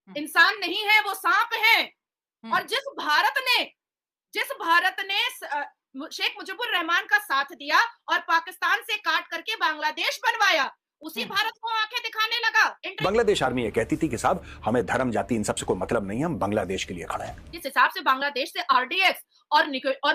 इंसान नहीं है, वो सांप है। और जिस भारत ने शेख मुजीबुर रहमान का साथ दिया और पाकिस्तान से काट करके बांग्लादेश बनवाया, उसी भारत को आंखें दिखाने लगा। बांग्लादेश आर्मी ये कहती थी कि साहब हमें धर्म जाति इन सब से कोई मतलब नहीं है, हम बांग्लादेश के लिए खड़े हैं। जिस हिसाब से बांग्लादेश से आरडीएक्स और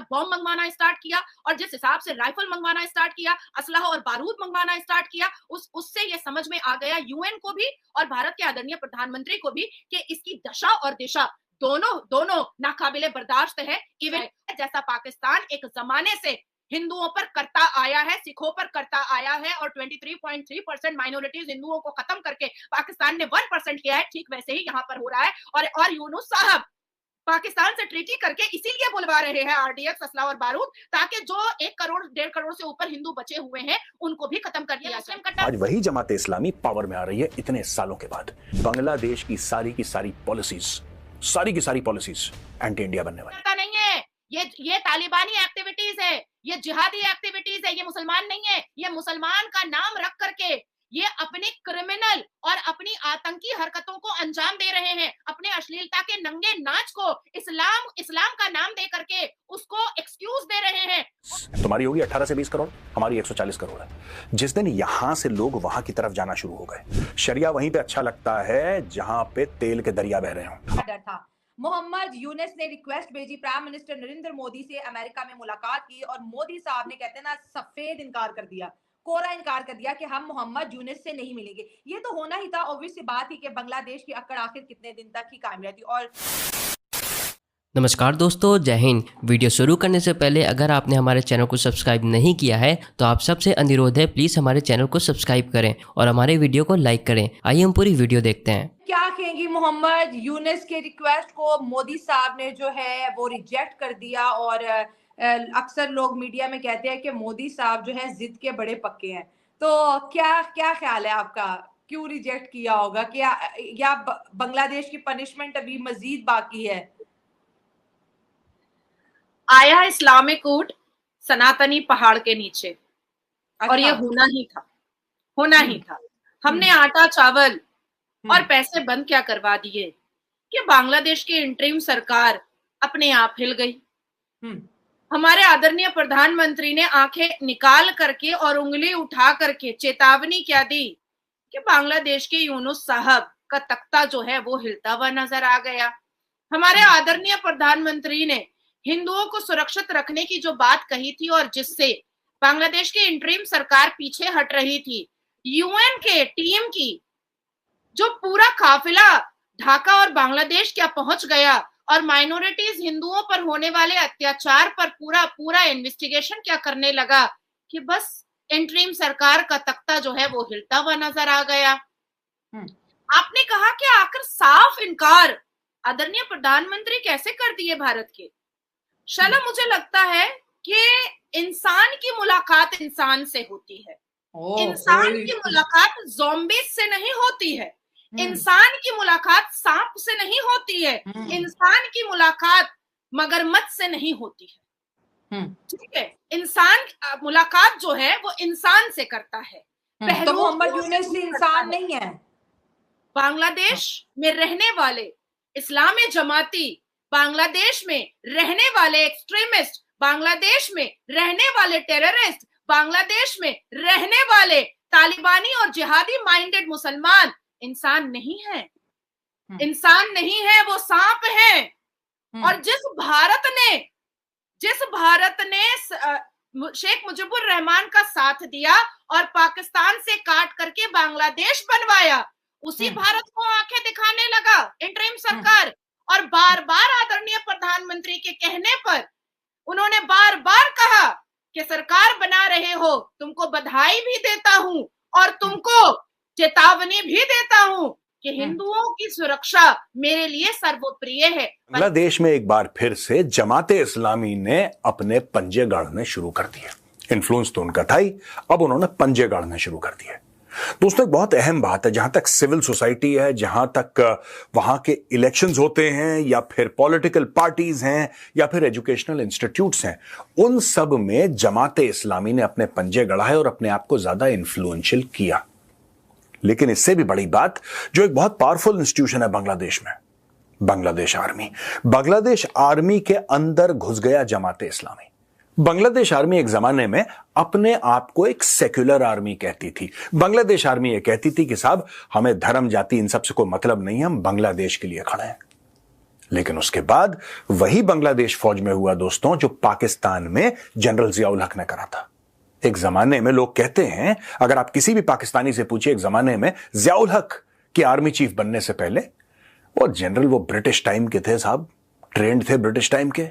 बॉम्ब मंगवाना स्टार्ट किया, और जिस हिसाब से राइफल मंगवाना स्टार्ट किया, असलहा और बारूद मंगवाना स्टार्ट किया, उससे ये समझ में आ गया यूएन को भी और भारत के आदरणीय प्रधानमंत्री को भी कि इसकी दशा और दिशा दोनों नाकाबिले बर्दाश्त है। इवन जैसा पाकिस्तान एक जमाने से हिंदुओं पर करता आया है, सिखों पर करता आया है, और 23.3% माइनॉरिटीज हिंदुओं को खत्म करके पाकिस्तान ने 1% किया है, ठीक वैसे ही यहाँ पर हो रहा है। और यूनुस साहब पाकिस्तान से ट्रीटी करके इसीलिए बुलवा रहे हैं आरडीएक्स, असला और बारूद, ताकि जो 1 करोड़ 1.5 करोड़ से ऊपर हिंदू बचे हुए हैं उनको भी खत्म कर दिया जाए। आज वही जमात इस्लामी पावर में आ रही है इतने सालों के बाद। बांग्लादेश की सारी की सारी पॉलिसीज एंटी इंडिया बनने वाली नहीं है। ये तालिबानी एक्टिविटीज है, ये जिहादी एक्टिविटीज है, ये मुसलमान नहीं है। ये मुसलमान का नाम रख करके ये अपनी क्रिमिनल और अपनी आतंकी हरकतों को अंजाम दे रहे हैं। अपने अश्लीलता के नंगे नाच को इस्लाम का नाम दे करके उसको एक्सक्यूज दे रहे हैं। तुम्हारी होगी 18 से 20 करोड़, हमारी 140 करोड़ है। जिस दिन यहां से लोग वहां की तरफ जाना शुरू हो गए, शरिया वहीं पे अच्छा लगता है जहां पे तेल के दरिया बह रहे हो। डर था। मोहम्मद यूनुस ने रिक्वेस्ट भेजी, प्राइम मिनिस्टर नरेंद्र मोदी से अमेरिका में मुलाकात की, और मोदी साहब ने कहते हैं ना सफेद इनकार कर दिया, कोरा इनकार कर दिया कि हम मोहम्मद यूनुस से नहीं मिलेंगे। ये तो होना ही था, ऑब्वियस सी बात ही कि बांग्लादेश की अकड़ आखिर कितने दिन तक ही कायम रहती। और नमस्कार दोस्तों, जय हिंद। वीडियो शुरू करने से पहले अगर आपने हमारे चैनल को सब्सक्राइब नहीं किया है तो आप सबसे अनुरोध है, प्लीज़ हमारे चैनल को सब्सक्राइब करें और हमारे वीडियो को लाइक करें। आइए हम पूरी वीडियो देखते हैं। क्या कहेंगी मोहम्मद यूनुस के रिक्वेस्ट को मोदी साहब ने जो है वो रिजेक्ट कर दिया, और अक्सर लोग मीडिया में कहते हैं कि मोदी साहब जो है जिद के बड़े पक्के हैं। तो क्या ख्याल है आपका, क्यों रिजेक्ट किया होगा? क्या या बांग्लादेश की पनिशमेंट अभी मजीद बाकी है? आया इस्लामिक ऊंट सनातनी पहाड़ के नीचे, और ये होना ही था। हमने आटा चावल और पैसे बंद क्या करवा दिए कि बांग्लादेश की इंटरिम सरकार अपने आप हिल गई। हमारे आदरणीय प्रधानमंत्री ने आंखें निकाल करके और उंगली उठा करके चेतावनी क्या दी कि बांग्लादेश के यूनुस साहब का तख्ता जो है वो हिलता हुआ नजर आ गया। हमारे आदरणीय प्रधानमंत्री ने हिंदुओं को सुरक्षित रखने की जो बात कही थी और जिससे बांग्लादेश की इंटरिम सरकार पीछे हट रही थी, यूएन के टीम की जो पूरा काफिला ढाका और बांग्लादेश क्या पहुंच गया, और माइनॉरिटीज हिंदुओं पर होने वाले अत्याचार पर पूरा इन्वेस्टिगेशन क्या करने लगा कि बस इंटरिम सरकार का तख्ता जो है वो हिलता हुआ नजर आ गया। आपने कहा कि आखिर साफ इनकार आदरणीय प्रधानमंत्री कैसे कर दिए भारत के? शाला मुझे लगता है कि इंसान की मुलाकात इंसान से होती है। इंसान की मुलाकात ज़ॉम्बीज से नहीं होती है। इंसान की मुलाकात सांप से नहीं होती है। इंसान की मुलाकात मगरमच्छ से नहीं होती है। ठीक है, इंसान मुलाकात जो है वो इंसान से करता है। तो मोहम्मद यूनुस इंसान नहीं है। बांग्लादेश में रहने वाले इस्लामी जमाती, बांग्लादेश में रहने वाले एक्सट्रीमिस्ट, बांग्लादेश में रहने वाले टेररिस्ट, बांग्लादेश में रहने वाले तालिबानी और जिहादी माइंडेड मुसलमान इंसान नहीं है। इंसान नहीं है, वो सांप है। और जिस भारत ने शेख मुजीबुर रहमान का साथ दिया और पाकिस्तान से काट करके बांग्लादेश बनवाया, उसी भारत को आंखें दिखाने लगा इंटरिम सरकार। और बार बार आदरणीय प्रधानमंत्री के कहने पर उन्होंने बार बार कहा कि सरकार बना रहे हो, तुमको बधाई भी देता हूं और तुमको चेतावनी भी देता हूं कि हिंदुओं की सुरक्षा मेरे लिए सर्वोप्रिय है। बांग्लादेश में एक बार फिर से जमाते इस्लामी ने अपने पंजे गाड़ने शुरू कर दिए। इन्फ्लुएंस तो उनका था ही, अब उन्होंने पंजे गाड़ने शुरू कर दिए। दोस्तों, एक बहुत अहम बात है, जहां तक सिविल सोसाइटी है, जहां तक वहां के इलेक्शंस होते हैं या फिर पॉलिटिकल पार्टीज हैं या फिर एजुकेशनल इंस्टीट्यूट्स हैं, उन सब में जमाते इस्लामी ने अपने पंजे गढ़ाए और अपने आप को ज्यादा इन्फ्लुएंशियल किया। लेकिन इससे भी बड़ी बात, जो एक बहुत पावरफुल इंस्टीट्यूशन है बांग्लादेश में, बांग्लादेश आर्मी। बांग्लादेश आर्मी के अंदर घुस गया जमाते इस्लामी। बांग्लादेश आर्मी एक जमाने में अपने आप को एक सेक्युलर आर्मी कहती थी। बांग्लादेश आर्मी ये कहती थी कि साहब हमें धर्म जाति इन सब से कोई मतलब नहीं है, हम बांग्लादेश के लिए खड़े हैं। लेकिन उसके बाद वही बांग्लादेश फौज में हुआ दोस्तों जो पाकिस्तान में जनरल जियाउल हक ने करा था। एक जमाने में लोग कहते हैं, अगर आप किसी भी पाकिस्तानी से पूछिए एक जमाने में जियाउल हक के आर्मी चीफ बनने से पहले, वो जनरल वो ब्रिटिश टाइम के थे साहब, ट्रेंड थे ब्रिटिश टाइम के।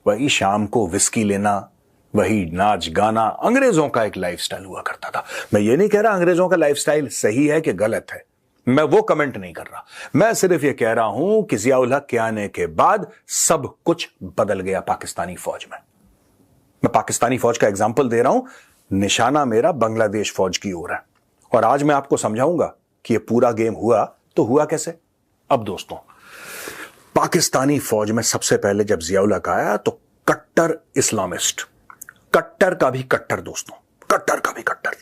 वही शाम को विस्की लेना, वही नाच गाना, अंग्रेजों का एक लाइफस्टाइल हुआ करता था। मैं ये नहीं कह रहा अंग्रेजों का लाइफस्टाइल सही है कि गलत है, मैं वो कमेंट नहीं कर रहा। मैं सिर्फ ये कह रहा हूं कि जियाउल हक के आने के बाद सब कुछ बदल गया पाकिस्तानी फौज में। मैं पाकिस्तानी फौज का एग्जाम्पल दे रहा हूं, निशाना मेरा बांग्लादेश फौज की ओर है। और आज मैं आपको समझाऊंगा कि यह पूरा गेम हुआ तो हुआ कैसे। अब दोस्तों, पाकिस्तानी फौज में सबसे पहले जब जियाउल हक आया तो कट्टर इस्लामिस्ट, कट्टर का भी कट्टर दोस्तों, कट्टर का भी कट्टर।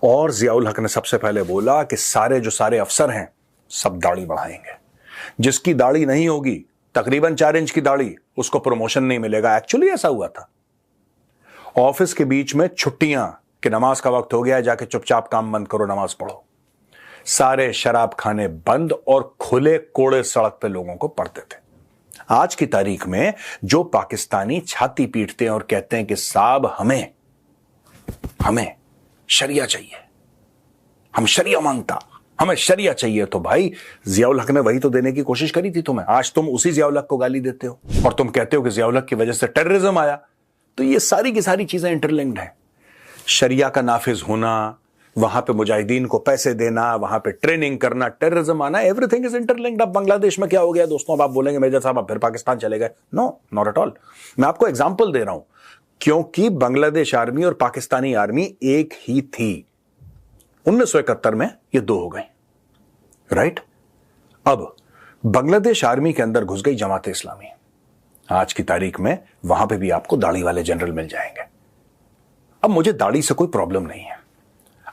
और जियाउल हक ने सबसे पहले बोला कि सारे जो सारे अफसर हैं सब दाढ़ी बढ़ाएंगे। जिसकी दाढ़ी नहीं होगी, तकरीबन 4 इंच की दाढ़ी, उसको प्रमोशन नहीं मिलेगा। एक्चुअली ऐसा हुआ था। ऑफिस के बीच में छुट्टियां कि नमाज का वक्त हो गया, जाके चुपचाप काम बंद करो, नमाज पढ़ो। सारे शराब खाने बंद और खुले कोड़े सड़क पे लोगों को पड़ते थे। आज की तारीख में जो पाकिस्तानी छाती पीटते हैं और कहते हैं कि साहब हमें शरिया चाहिए, हम शरिया मांगता, हमें शरिया चाहिए, तो भाई जियाउल हक ने वही तो देने की कोशिश करी थी तुम्हें। आज तुम उसी जियाउल हक को गाली देते हो और तुम कहते हो कि जियाउल हक की वजह से टेररिज्म आया। तो ये सारी की सारी चीजें इंटरलिंक्ड हैं। शरिया का नाफिज होना, वहां पे मुजाहिदीन को पैसे देना, वहां पे ट्रेनिंग करना, टेररिज्म आना, एवरीथिंग इज इंटरलिंक्ड। अब बांग्लादेश में क्या हो गया दोस्तों, अब आप बोलेंगे मेजर साहब आप फिर पाकिस्तान चले गए। No, not at all. मैं आपको एग्जांपल दे रहा हूं, क्योंकि बांग्लादेश आर्मी और पाकिस्तानी आर्मी एक ही थी। 1971 में ये 2 हो गई, राइट। अब बांग्लादेश आर्मी के अंदर घुस गई जमाते इस्लामी। आज की तारीख में वहां पे भी आपको दाढ़ी वाले जनरल मिल जाएंगे। अब मुझे दाढ़ी से कोई प्रॉब्लम नहीं है।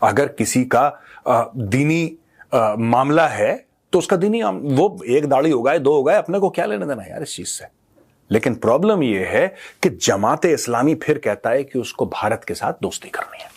अगर किसी का दीनी मामला है तो उसका दीनी, वो एक दाढ़ी हो गए 2 हो गए, अपने को क्या लेने देना यार इस चीज से। लेकिन प्रॉब्लम यह है कि जमाते इस्लामी फिर कहता है कि उसको भारत के साथ दोस्ती करनी है।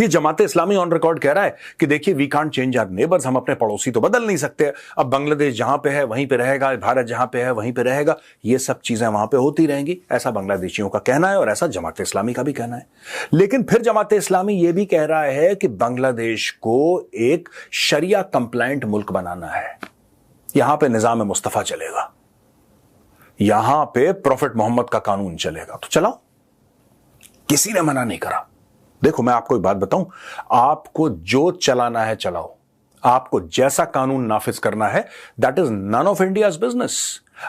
ये जमाते इस्लामी ऑन रिकॉर्ड कह रहा है कि देखिए we can't change our neighbours, हम अपने पड़ोसी तो बदल नहीं सकते। अब बांग्लादेश जहां पे है वहीं पे रहेगा, भारत जहां पे है वहीं पे रहेगा, ये सब चीजें वहां पे होती रहेंगी, ऐसा बांग्लादेशियों का कहना है और ऐसा जमाते इस्लामी का भी कहना है। लेकिन फिर जमाते इस्लामी ये भी कह रहा है कि बांग्लादेश को एक शरिया कंप्लायंट मुल्क बनाना है। यहां पे निजाम मुस्तफा चलेगा, यहां पे प्रॉफिट मोहम्मद का कानून चलेगा, तो चलाओ, किसी ने मना नहीं करा। देखो मैं आपको एक बात बताऊं, आपको जो चलाना है चलाओ, आपको जैसा कानून नाफिज करना है, that is none of India's business.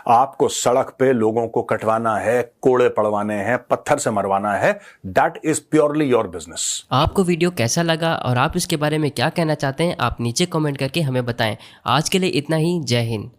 आपको सड़क पे लोगों को कटवाना है, कोड़े पड़वाने हैं, पत्थर से मरवाना है, that is purely your business. आपको वीडियो कैसा लगा और आप इसके बारे में क्या कहना चाहते हैं, आप नीचे कमेंट करके हमें बताएं। आज के लिए इतना ही, जय हिंद।